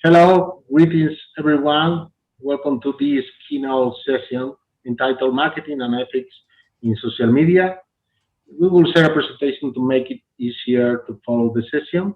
Hello, greetings everyone. Welcome to this keynote session entitled Marketing and Ethics in Social Media. We will share a presentation to make it easier to follow the session.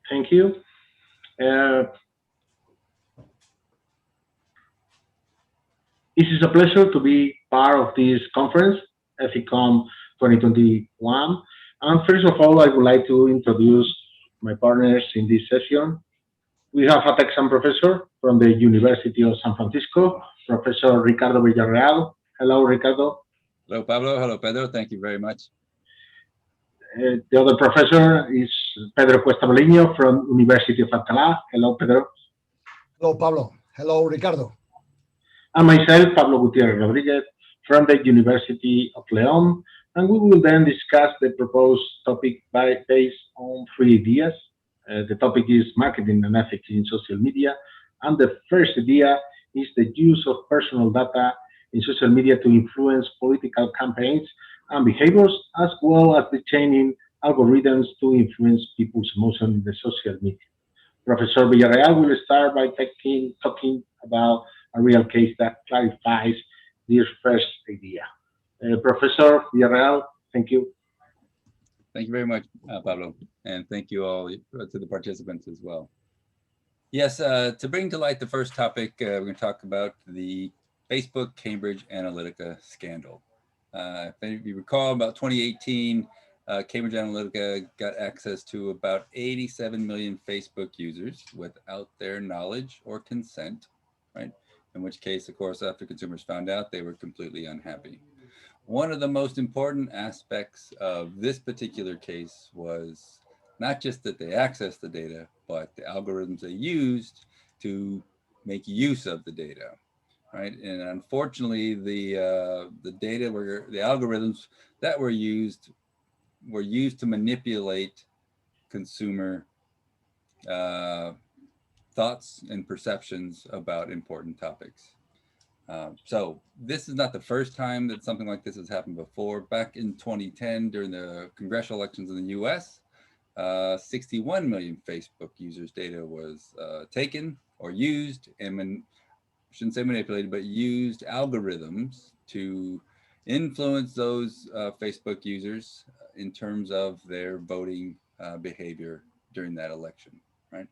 Thank you. Uh, it is a pleasure to be part of this conference, Ethicom 2021. And first of all, I would like to introduce my partners in this session. We have a Texan professor from the University of San Francisco, Professor Ricardo Villarreal. Hello, Ricardo. Hello, Pablo. Hello, Pedro. Thank you very much. The other professor is Pedro Cuesta Molinho from University of Alcalá. Hello, Pedro. Hello, Pablo. Hello, Ricardo. And myself, Pablo Gutierrez Rodriguez from the University of León. And we will then discuss the proposed topic based on three ideas. The topic is marketing and ethics in social media. And the first idea is the use of personal data in social media to influence political campaigns and behaviors, as well as the changing algorithms to influence people's emotions in the social media. Professor Villarreal will start by talking about a real case that clarifies this first idea. Professor Villarreal, thank you. Thank you very much, Pablo. And thank you all to the participants as well. Yes, to bring to light the first topic, we're going to talk about the Facebook Cambridge Analytica scandal. If you recall, about 2018, Cambridge Analytica got access to about 87 million Facebook users without their knowledge or consent, right? In which case, of course, after consumers found out, they were completely unhappy. One of the most important aspects of this particular case was not just that they accessed the data, but the algorithms they used to make use of the data, right? And unfortunately, the data were the algorithms that were used to manipulate consumer thoughts and perceptions about important topics. So this is not the first time that something like this has happened before. Back in 2010, during the congressional elections in the US, 61 million Facebook users' data was taken or used, and I shouldn't say manipulated, but used algorithms to influence those Facebook users in terms of their voting behavior during that election, right?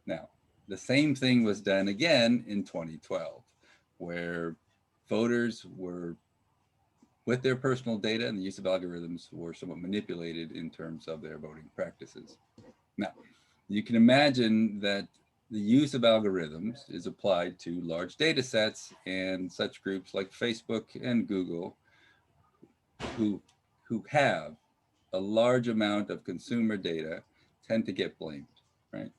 Now, the same thing was done again in 2012, where voters were, with their personal data and the use of algorithms, were somewhat manipulated in terms of their voting practices. Now, you can imagine that the use of algorithms is applied to large data sets, and such groups like Facebook and Google who have a large amount of consumer data tend to get blamed, right?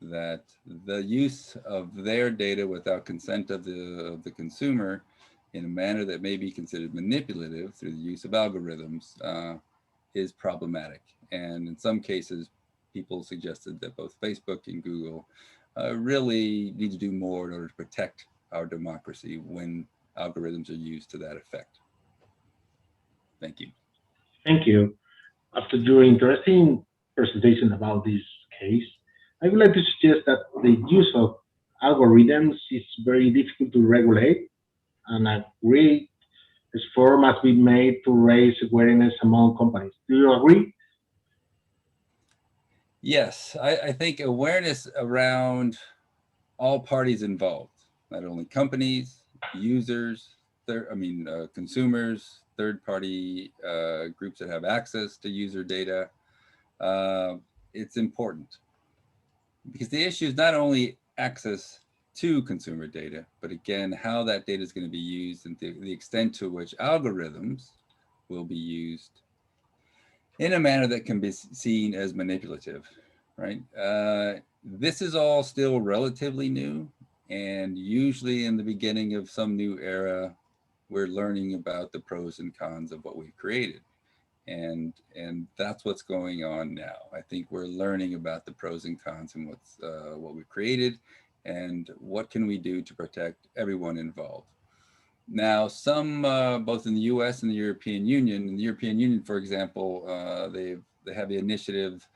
That the use of their data without consent of the consumer in a manner that may be considered manipulative through the use of algorithms is problematic. And in some cases, people suggested that both Facebook and Google really need to do more in order to protect our democracy when algorithms are used to that effect. Thank you. Thank you. After your interesting presentation about this case, I would like to suggest that the use of algorithms is very difficult to regulate, and a great effort must be made to raise awareness among companies. Do you agree? Yes, I think awareness around all parties involved, not only companies, users, consumers, third-party groups that have access to user data. Uh, it's important because the issue is not only access to consumer data, but again, how that data is going to be used and the extent to which algorithms will be used in a manner that can be seen as manipulative, right? This is all still relatively new, and usually in the beginning of some new era, we're learning about the pros and cons of what we've created. And that's what's going on now. I think we're learning about the pros and cons and what we've created and what can we do to protect everyone involved. Now, some, both in the US and the European Union, in the European Union, for example, they have the initiative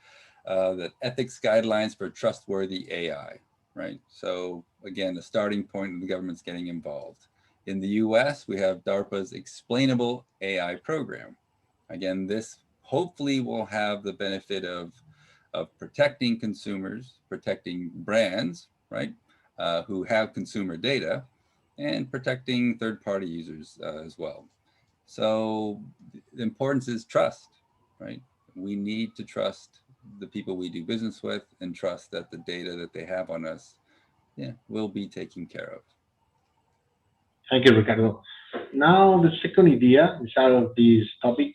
that ethics guidelines for trustworthy AI, right? So again, the starting point, the government's getting involved. In the US, we have DARPA's Explainable AI program. Again, this hopefully will have the benefit of protecting consumers, protecting brands, right, who have consumer data, and protecting third-party users as well. So the importance is trust, right? We need to trust the people we do business with and trust that the data that they have on us, will be taken care of. Thank you, Ricardo. Now, the second idea inside of this topic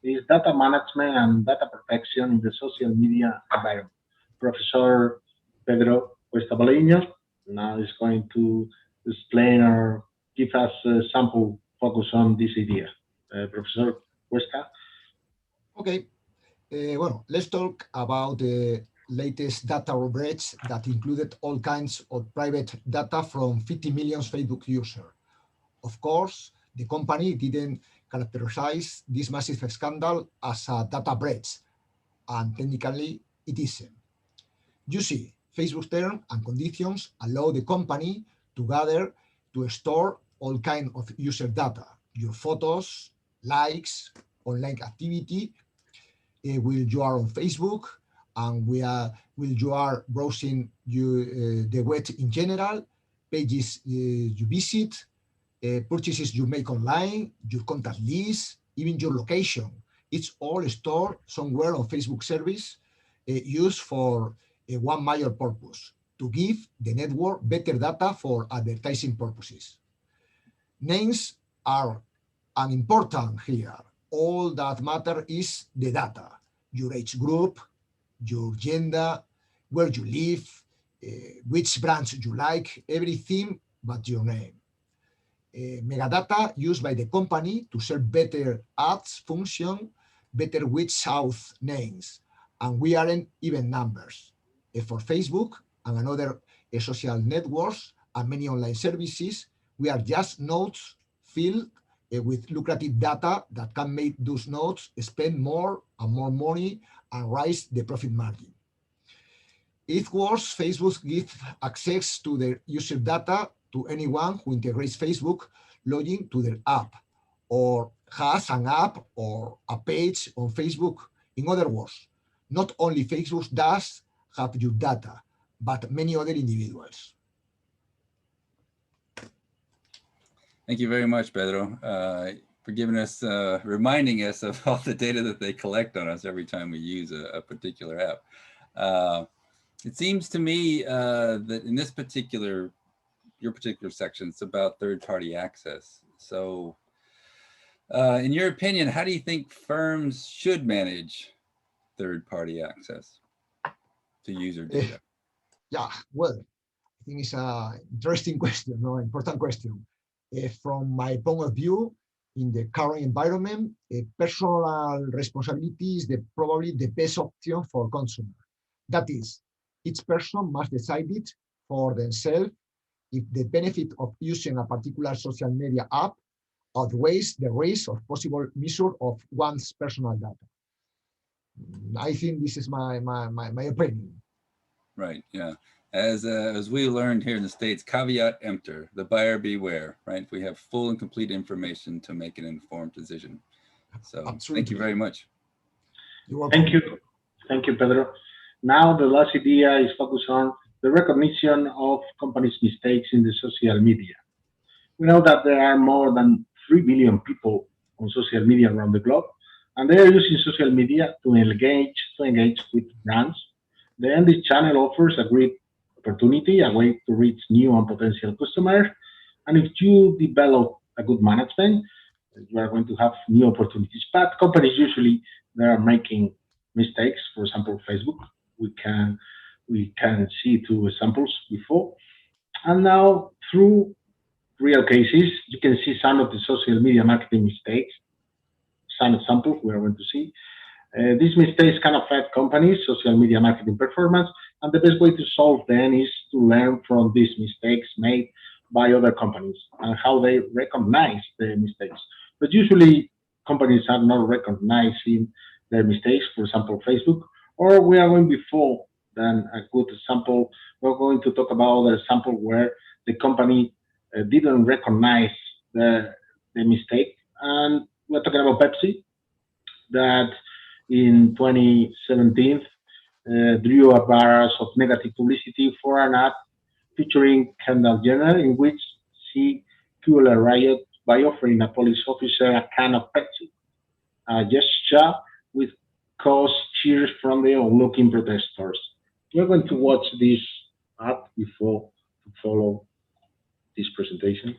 is data management and data protection in the social media environment. Professor Pedro Cuesta Baleño now is going to explain or give us a sample focus on this idea. Professor Cuesta. Okay. Well, let's talk about the latest data breach that included all kinds of private data from 50 million Facebook users. Of course, the company didn't characterize this massive scandal as a data breach, and technically it isn't. You see, Facebook's terms and conditions allow the company to gather to store all kinds of user data, your photos, likes, online activity, while you are on Facebook, and while you are browsing the web in general, pages you visit, purchases you make online, your contact list, even your location. It's all stored somewhere on Facebook service used for one major purpose, to give the network better data for advertising purposes. Names are unimportant here. All that matter is the data, your age group, your gender, where you live, which brands you like, everything but your name. Metadata used by the company to serve better ads function, better word south names, and we aren't even numbers. For Facebook and another social networks and many online services, we are just nodes filled with lucrative data that can make those nodes spend more and more money and raise the profit margin. It works, Facebook gives access to their user data to anyone who integrates Facebook login to their app or has an app or a page on Facebook. In other words, not only Facebook does have your data, but many other individuals. Thank you very much, Pedro, for giving us, reminding us of all the data that they collect on us every time we use a particular app. It seems to me that in this your particular section, it's about third-party access. So in your opinion, how do you think firms should manage third-party access to user data? Yeah, well, I think it's an interesting question, important question. From my point of view, in the current environment, personal responsibility is probably the best option for consumers. That is, each person must decide it for themselves if the benefit of using a particular social media app outweighs the risk of possible misuse of one's personal data. I think this is my opinion. Right, yeah. As we learned here in the States, caveat emptor, the buyer beware, right? We have full and complete information to make an informed decision. So Absolutely. Thank you very much. You're welcome. Thank you. Thank you, Pedro. Now the last idea is focused on the recognition of companies' mistakes in the social media. We know that there are more than 3 billion people on social media around the globe, and they are using social media to engage with brands. Then this channel offers a great opportunity, a way to reach new and potential customers. And if you develop a good management, you are going to have new opportunities. But companies usually they are making mistakes. For example, Facebook. We can see two examples before. And now through real cases, you can see some of the social media marketing mistakes. Some examples we are going to see. These mistakes can affect companies' social media marketing performance, and the best way to solve them is to learn from these mistakes made by other companies and how they recognize the mistakes. But usually companies are not recognizing their mistakes, for example, Facebook, or we are going before than a good example. We're going to talk about the example where the company didn't recognize the mistake. And we're talking about Pepsi that in 2017 drew a barrage of negative publicity for an ad featuring Kendall Jenner, in which she fueled a riot by offering a police officer a can of Pepsi, a gesture which caused cheers from the onlooking protesters. We're going to watch this ad before to follow this presentation.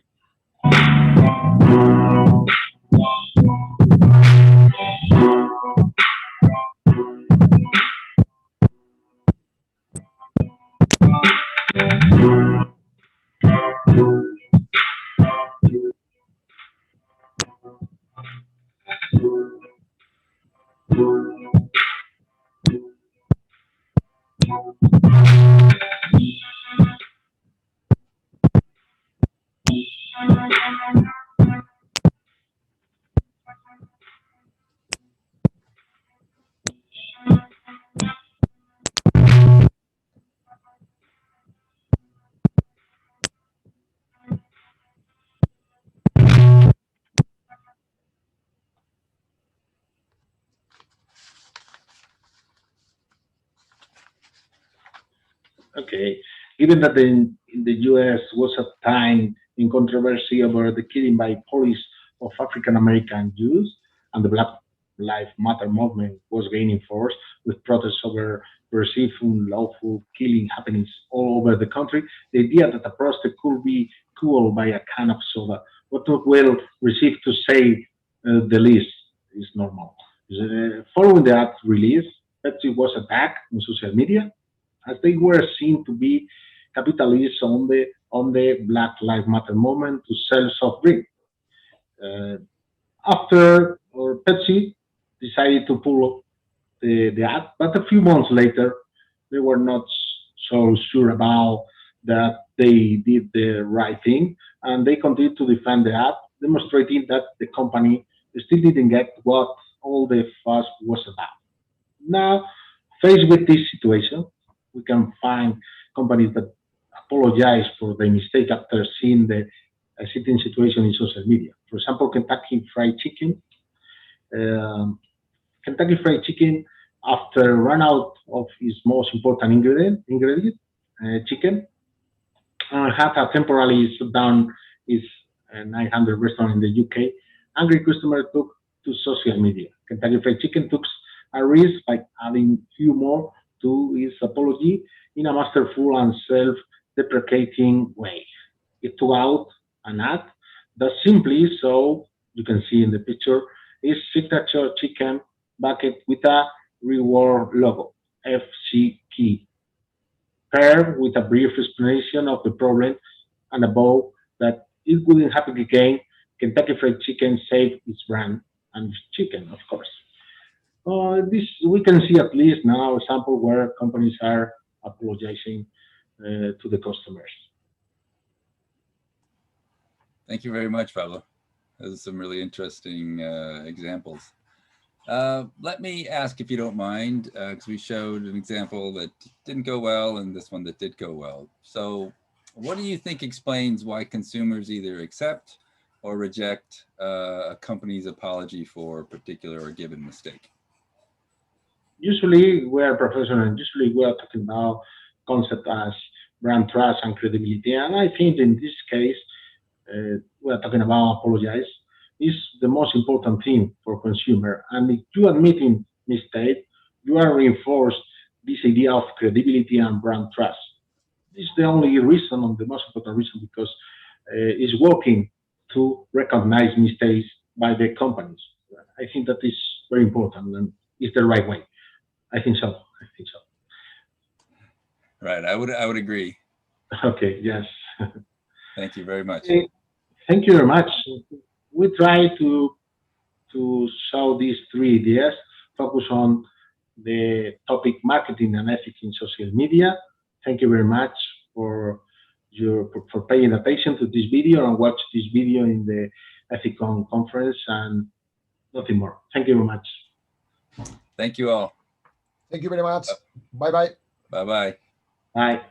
Okay. Given that in the US was a time in controversy over the killing by police of African American Jews, and the Black Lives Matter movement was gaining force with protests over perceived unlawful killing happenings all over the country, the idea that a protest could be cooled by a can of soda, what will receive to say the least, is normal. Following the ad release, Pepsi was attacked on social media as they were seen to be capitalists on the Black Lives Matter movement to sell soft drink. Uh, After or Pepsi decided to pull the ad, but a few months later, they were not so sure about that they did the right thing, and they continued to defend the ad, demonstrating that the company still didn't get what all the fuss was about. Now, faced with this situation, we can find companies that apologize for their mistake after seeing the certain situation in social media. For example, Kentucky Fried Chicken. Um, Kentucky Fried Chicken, after run out of its most important ingredient, chicken, had a temporarily shut down its 900 restaurant in the UK. Angry customers took to social media. Kentucky Fried Chicken took a risk by adding humor to its apology in a masterful and self-deprecating way. It took out an ad that simply, so you can see in the picture, is signature chicken bucket with a reward logo, FCK, paired with a brief explanation of the problem and above that it wouldn't happen again. Kentucky Fried Chicken saved its brand and its chicken, of course. This we can see at least now a sample where companies are apologizing to the customers. Thank you very much, Pablo. Those are some really interesting examples. Let me ask, if you don't mind, because we showed an example that didn't go well and this one that did go well. So what do you think explains why consumers either accept or reject a company's apology for a particular or given mistake? Usually we are professional and usually we are talking about concept as brand trust and credibility. And I think in this case, we are talking about apologize is the most important thing for consumer. And if you admitting mistake, you are reinforced this idea of credibility and brand trust. This is the only reason, and the most important reason, because it's working to recognize mistakes by the companies. I think that is very important and it's the right way. I think so. I think so. Right, I would agree. Okay. Yes. Thank you very much. Thank you very much. We try to show these three ideas, focus on the topic marketing and ethics in social media. Thank you very much for paying attention to this video and watch this video in the Ethicon conference, and nothing more. Thank you very much. Thank you all. Thank you very much. Bye-bye. Bye-bye. Bye.